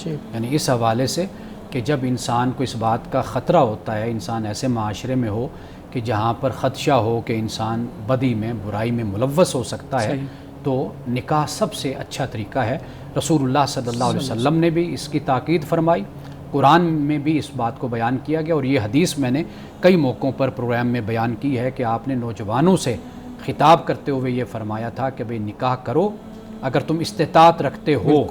یعنی اس حوالے سے کہ جب انسان کو اس بات کا خطرہ ہوتا ہے، انسان ایسے معاشرے میں ہو کہ جہاں پر خدشہ ہو کہ انسان بدی میں، برائی میں ملوث ہو سکتا ہے، تو نکاح سب سے اچھا طریقہ ہے. رسول اللہ صلی اللہ علیہ وسلم نے بھی اس کی تاکید فرمائی، قرآن میں بھی اس بات کو بیان کیا گیا. اور یہ حدیث میں نے کئی موقعوں پر پروگرام میں بیان کی ہے کہ آپ نے نوجوانوں سے خطاب کرتے ہوئے یہ فرمایا تھا کہ بھئی نکاح کرو اگر تم استطاعت رکھتے ہو.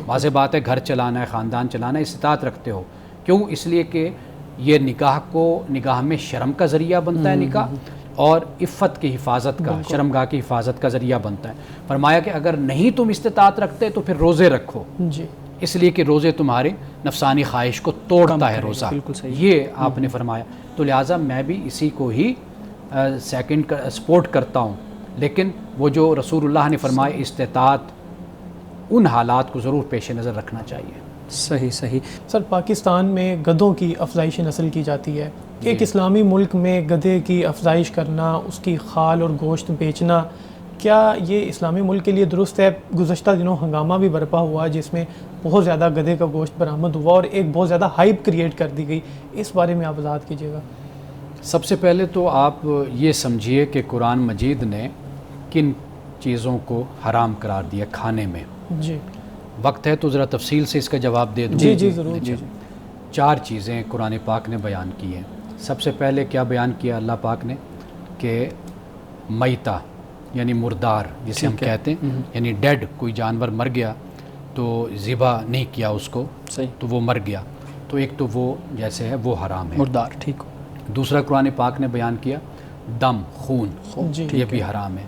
واضح بات ہے، گھر چلانا ہے، خاندان چلانا ہے، استطاعت رکھتے ہو. کیوں؟ اس لیے کہ یہ نگاہ میں شرم کا ذریعہ بنتا ہے نکاح، اور عفت کی حفاظت کا، شرمگاہ کی حفاظت کا ذریعہ بنتا ہے. فرمایا کہ اگر نہیں تم استطاعت رکھتے تو پھر روزے رکھو، اس لیے کہ روزے تمہاری نفسانی خواہش کو توڑتا ہے روزہ. یہ آپ نے فرمایا. تو لہٰذا میں بھی اسی کو ہی سیکنڈ سپورٹ کرتا ہوں. لیکن وہ جو رسول اللہ نے فرمایا استطاعت، ان حالات کو ضرور پیش نظر رکھنا چاہیے. صحیح. سر پاکستان میں گدھوں کی افزائش نسل کی جاتی ہے. ایک اسلامی ملک میں گدھے کی افزائش کرنا، اس کی خال اور گوشت بیچنا کیا یہ اسلامی ملک کے لیے درست ہے؟ گزشتہ دنوں ہنگامہ بھی برپا ہوا جس میں بہت زیادہ گدھے کا گوشت برآمد ہوا اور ایک بہت زیادہ ہائپ کریٹ کر دی گئی، اس بارے میں آپ وضاحت کیجیے گا۔ سب سے پہلے تو آپ یہ سمجھیے کہ قرآن مجید نے کن چیزوں کو حرام قرار دیا کھانے میں۔ جی وقت ہے تو ذرا تفصیل سے اس کا جواب دے دوں۔ جی ضرور۔ اچھا، 4 چیزیں قرآن پاک نے بیان کی ہیں۔ سب سے پہلے کیا بیان کیا اللہ پاک نے کہ میتہ یعنی مردار جسے ہم کہتے ہیں، یعنی ڈیڈ، کوئی جانور مر گیا تو ذبح نہیں کیا اس کو، تو وہ مر گیا، تو ایک تو وہ جیسے ہے وہ حرام ہے، مردار، ٹھیک۔ دوسرا قرآن پاک نے بیان کیا دم، خون، جی یہ بھی حرام ہے۔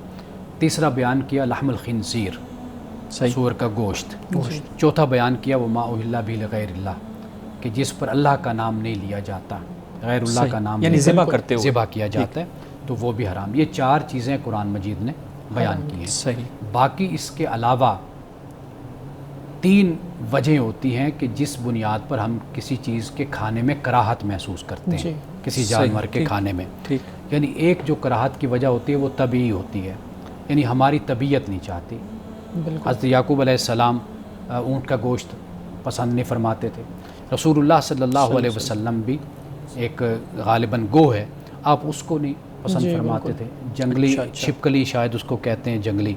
تیسرا بیان کیا لحم الخنزیر، سور کا گوشت۔ چوتھا بیان کیا وما اہل بہ لغیر اللہ، کہ جس پر اللہ کا نام نہیں لیا جاتا، غیر اللہ کا نام یعنی ذبح کرتے ہوئے ذبح کیا جاتا ہے، تو وہ بھی حرام۔ یہ 4 چیزیں قرآن مجید نے بیان کی ہیں۔ صحیح۔ باقی اس کے علاوہ 3 وجہیں ہوتی ہیں کہ جس بنیاد پر ہم کسی چیز کے کھانے میں کراہت محسوس کرتے ہیں، کسی جانور کے کھانے میں۔ یعنی ایک جو کراہت کی وجہ ہوتی ہے وہ طبعی ہوتی ہے، یعنی ہماری طبیعت نہیں چاہتی۔ حضرت یعقوب علیہ السلام اونٹ کا گوشت پسند نہیں فرماتے تھے، رسول اللہ صلی اللہ علیہ وسلم بھی ایک غالباً گو ہے، آپ اس کو نہیں پسند فرماتے تھے، جنگلی چھپکلی شاید اس کو کہتے ہیں، جنگلی،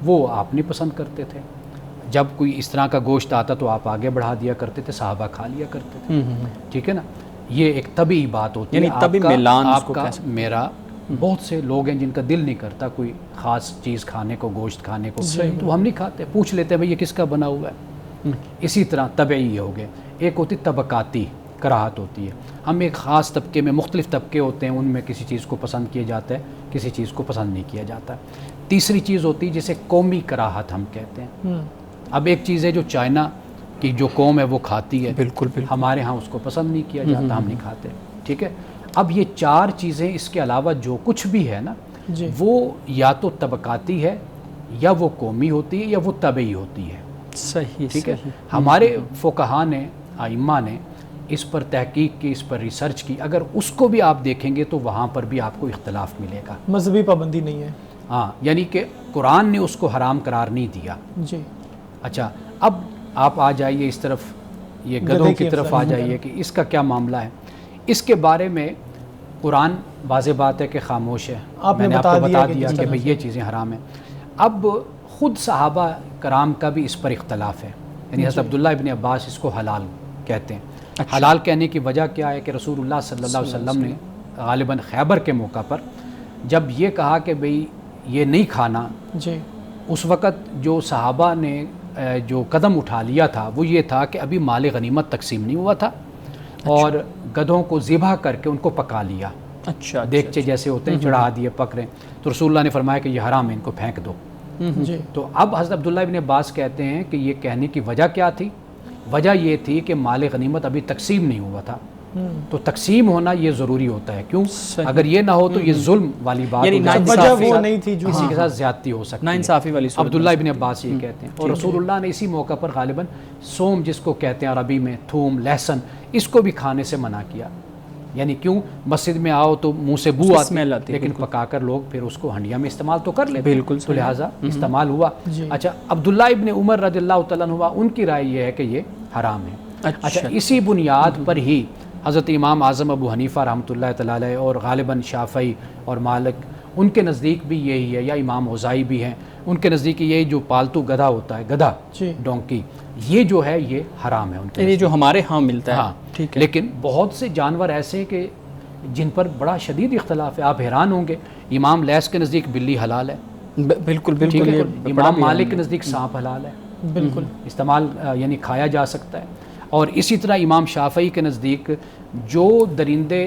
وہ آپ نہیں پسند کرتے تھے۔ جب کوئی اس طرح کا گوشت آتا تو آپ آگے بڑھا دیا کرتے تھے، صحابہ کھا لیا کرتے تھے، ٹھیک ہے نا۔ یہ ایک طبعی بات ہوتی ہے، آپ کا میرا بہت سے لوگ ہیں جن کا دل نہیں کرتا کوئی خاص چیز کھانے کو، گوشت کھانے کو، تو ہم نہیں کھاتے، پوچھ لیتے ہیں بھئی یہ کس کا بنا ہوا ہے۔ اسی طرح طبعی یہ ہو گئے۔ ایک ہوتی طبقاتی کراہت ہوتی ہے، ہم ایک خاص طبقے میں، مختلف طبقے ہوتے ہیں، ان میں کسی چیز کو پسند کیا جاتا ہے، کسی چیز کو پسند نہیں کیا جاتا۔ تیسری چیز ہوتی ہے جسے قومی کراہت ہم کہتے ہیں۔ اب ایک چیز ہے جو چائنا کی جو قوم ہے وہ کھاتی ہے، بالکل، ہمارے ہاں اس کو پسند نہیں کیا جاتا، ہم نہیں کھاتے، ٹھیک ہے۔ اب یہ 4 چیزیں، اس کے علاوہ جو کچھ بھی ہے نا، وہ یا تو طبقاتی ہے، یا وہ قومی ہوتی ہے، یا وہ طبعی ہوتی ہے۔ صحیح، ٹھیک ہے۔ ہمارے فقہاء نے، ائمہ نے اس پر تحقیق کی، اس پر ریسرچ کی، اگر اس کو بھی آپ دیکھیں گے تو وہاں پر بھی آپ کو اختلاف ملے گا، مذہبی پابندی نہیں ہے۔ ہاں، یعنی کہ قرآن نے اس کو حرام قرار نہیں دیا۔ جی اچھا، اب آپ آ جائیے اس طرف، یہ گدھوں کی طرف آ جائیے کہ اس کا کیا معاملہ ہے۔ اس کے بارے میں قرآن واضح بات ہے کہ خاموش ہے، میں نے آپ کو بتا دیا کہ بھئی یہ چیزیں حرام ہیں۔ اب خود صحابہ کرام کا بھی اس پر اختلاف ہے، یعنی حضرت عبداللہ ابن عباس اس کو حلال کہتے ہیں۔ حلال کہنے کی وجہ کیا ہے کہ رسول اللہ صلی اللہ علیہ وسلم نے غالباً خیبر کے موقع پر جب یہ کہا کہ بھئی یہ نہیں کھانا، اس وقت جو صحابہ نے جو قدم اٹھا لیا تھا وہ یہ تھا کہ ابھی مال غنیمت تقسیم نہیں ہوا تھا، اور گدھوں کو ذبح کر کے ان کو پکا لیا، دیگچے جیسے ہوتے ہیں چڑھا دیے، پک رہے، تو رسول اللہ نے فرمایا کہ یہ حرام ہے، ان کو پھینک دو۔ تو اب حضرت عبداللہ ابن عباس کہتے ہیں کہ یہ کہنے کی وجہ کیا تھی؟ وجہ یہ تھی کہ مال غنیمت ابھی تقسیم نہیں ہوا تھا، تو تقسیم ہونا یہ ضروری ہوتا ہے، کیوں؟ اگر یہ نہ ہو تو یہ ظلم والی بات، وجہ وہ نہیں تھی جو کسی کے ساتھ زیادتی ہو سکتی ہے، ناانصافی والی صورت۔ عبداللہ ابن عباس یہ کہتے ہیں، اور رسول اللہ نے اسی موقع پر غالباً سوم، جس کو کہتے ہیں عربی میں تھوم، لہسن، اس کو بھی کھانے سے منع کیا، یعنی کیوں؟ مسجد میں آؤ تو منہ سے بو آتی ہے، لیکن پکا کر لوگ پھر اس کو ہنڈیا میں استعمال تو کر لیتے، بالکل، تو لہٰذا استعمال ہوا۔ اچھا، عبداللہ ابن عمر رضی اللہ تعالیٰ عنہ، ان کی رائے یہ ہے کہ یہ حرام ہے۔ اچھا، اسی بنیاد پر ہی حضرت امام اعظم ابو حنیفہ رحمۃ اللہ تعالیٰ علیہ اور غالباً شافعی اور مالک، ان کے نزدیک بھی یہی ہے، یا امام اوزاعی بھی ہیں، ان کے نزدیک یہی جو پالتو گدھا ہوتا ہے، گدھا، ڈونکی، یہ جو ہے یہ حرام ہے ان کے، یہ جو ہمارے ہاں ملتا ہے۔ ہاں، ٹھیک ہے۔ لیکن بہت سے جانور ایسے کہ جن پر بڑا شدید اختلاف ہے، آپ حیران ہوں گے، امام لیث کے نزدیک بلی حلال ہے، بالکل بالکل، امام مالک کے نزدیک سانپ حلال ہے، بالکل استعمال یعنی کھایا جا سکتا ہے، اور اسی طرح امام شافعی کے نزدیک جو درندے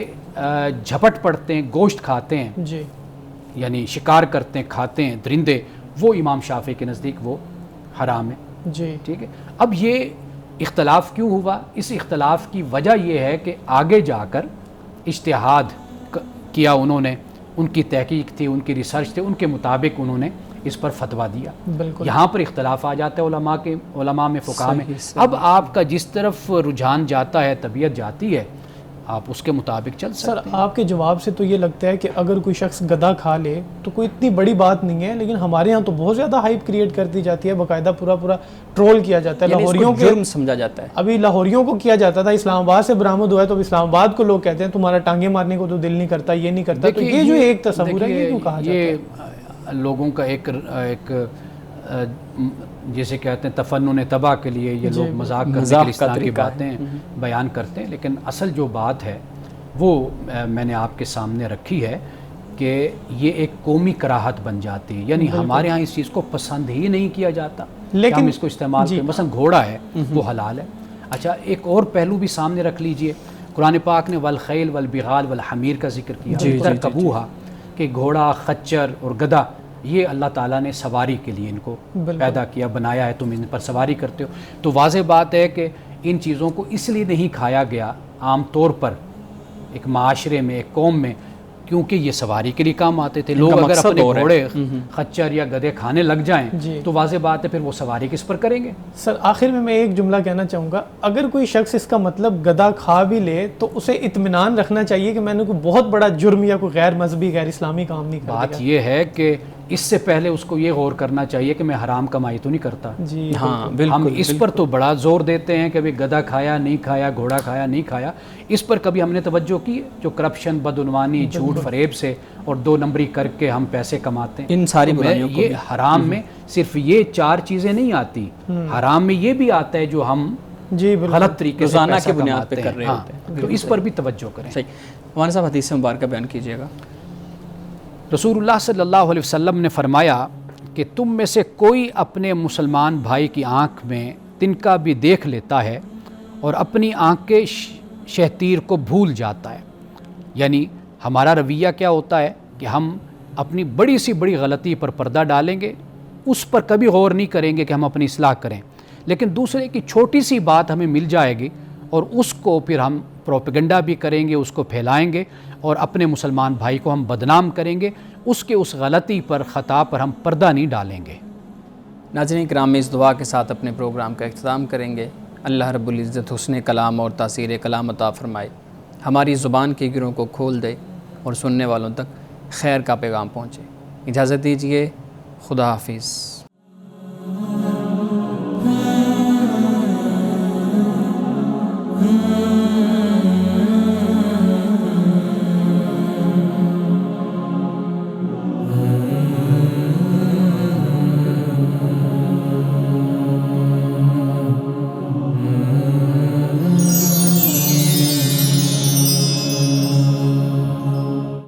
جھپٹ پڑتے ہیں، گوشت کھاتے ہیں، جی، یعنی شکار کرتے ہیں، کھاتے ہیں درندے، وہ امام شافعی کے نزدیک وہ حرام ہے، جی، ٹھیک ہے۔ اب یہ اختلاف کیوں ہوا؟ اس اختلاف کی وجہ یہ ہے کہ آگے جا کر اجتہاد کیا انہوں نے، ان کی تحقیق تھی، ان کی ریسرچ تھی، ان کے مطابق انہوں نے اس پر فتویٰ دیا، یہاں پر اختلاف آ جاتا ہے علماء میں، فقہاء میں۔ اب آپ کا جس طرف رجحان جاتا ہے، طبیعت جاتی ہے، آپ اس کے مطابق چل سر سکتے ہیں۔ آپ کے جواب سے تو یہ لگتا ہے کہ اگر کوئی شخص گدا کھا لے تو کوئی اتنی بڑی بات نہیں ہے، لیکن ہمارے ہاں تو بہت زیادہ ہائپ کریٹ کر دی جاتی ہے، باقاعدہ پورا ٹرول کیا جاتا ہے، یعنی اس لاہوریوں کو کے جرم سمجھا جاتا ہے۔ ابھی لاہوریوں کو کیا جاتا تھا، اسلام آباد سے برآمد ہوا ہے تو اب اسلام آباد کو لوگ کہتے ہیں تمہارا ٹانگیں مارنے کو تو دل نہیں کرتا، یہ نہیں کرتا، تو یہ جو ایک تصور ہے یہ کیوں کہا جاتا ہے؟ یہ لوگوں کا ایک جیسے کہتے ہیں تفنن تباہ کے لیے یہ لوگ مذاق کرنے کے لیے اس طرح کی باتیں بیان کرتے ہیں، لیکن اصل جو بات ہے وہ میں نے آپ کے سامنے رکھی ہے کہ یہ ایک قومی کراہت بن جاتی ہے، یعنی ہمارے ہاں اس چیز کو پسند ہی نہیں کیا جاتا کہ ہم اس کو استعمال کریں۔ مثلا گھوڑا ہے وہ حلال ہے۔ اچھا ایک اور پہلو بھی سامنے رکھ لیجئے، قرآن پاک نے والخیل والبغال والحمیر کا ذکر کیا، ترکبوہا کہ گھوڑا، خچر اور گدھا یہ اللہ تعالیٰ نے سواری کے لیے ان کو پیدا کیا، بنایا ہے، تم ان پر سواری کرتے ہو۔ تو واضح بات ہے کہ ان چیزوں کو اس لیے نہیں کھایا گیا عام طور پر ایک معاشرے میں، ایک قوم میں، کیونکہ یہ سواری کے لیے کام آتے تھے۔ لوگ اگر اپنے گھوڑے، خچر یا گدھے کھانے لگ جائیں تو واضح بات ہے پھر وہ سواری کس پر کریں گے؟ سر آخر میں ایک جملہ کہنا چاہوں گا، اگر کوئی شخص اس کا مطلب گدھا کھا بھی لے تو اسے اطمینان رکھنا چاہیے کہ میں نے کوئی بہت بڑا جرم یا کوئی غیر مذہبی غیر اسلامی کام نہیں کر دیا۔ بات یہ ہے کہ اس سے پہلے اس کو یہ غور کرنا چاہیے کہ میں حرام کمائی تو نہیں کرتا۔ جی ہاں ہم اس پر تو بڑا زور دیتے ہیں کہ ابھی گدھا کھایا نہیں کھایا، گھوڑا کھایا نہیں کھایا، اس پر کبھی ہم نے توجہ کی ہے؟ جو کرپشن، بدعنوانی، جھوٹ فریب سے اور 2 نمبری کر کے ہم پیسے کماتے ہیں، ان ساری برائیوں کو یہ حرام میں صرف یہ 4 چیزیں نہیں آتی، حرام میں یہ بھی آتا ہے جو ہم جی بالکل غلط طریقے سے روزانہ پیسہ کی بنیاد کماتے پہ ہیں۔ کر رہے ہاں، ہوتے ہیں۔ تو اس پر بھی توجہ کریں۔ صحیح۔ مولانا صاحب حدیث مبارکہ بیان کیجیے گا۔ رسول اللہ صلی اللہ علیہ وسلم نے فرمایا کہ تم میں سے کوئی اپنے مسلمان بھائی کی آنکھ میں تنکا بھی دیکھ لیتا ہے اور اپنی آنکھ کے شہتیر کو بھول جاتا ہے، یعنی ہمارا رویہ کیا ہوتا ہے کہ ہم اپنی بڑی سی بڑی غلطی پر پردہ ڈالیں گے، اس پر کبھی غور نہیں کریں گے کہ ہم اپنی اصلاح کریں، لیکن دوسرے کی چھوٹی سی بات ہمیں مل جائے گی اور اس کو پھر ہم پروپیگنڈا بھی کریں گے، اس کو پھیلائیں گے اور اپنے مسلمان بھائی کو ہم بدنام کریں گے، اس کے اس غلطی پر، خطا پر ہم پردہ نہیں ڈالیں گے۔ ناظرین کرام، اس دعا کے ساتھ اپنے پروگرام کا اختتام کریں گے۔ اللہ رب العزت حسن کلام اور تاثیر کلام عطا فرمائے، ہماری زبان کے گروں کو کھول دے اور سننے والوں تک خیر کا پیغام پہنچے۔ اجازت دیجیے، خدا حافظ۔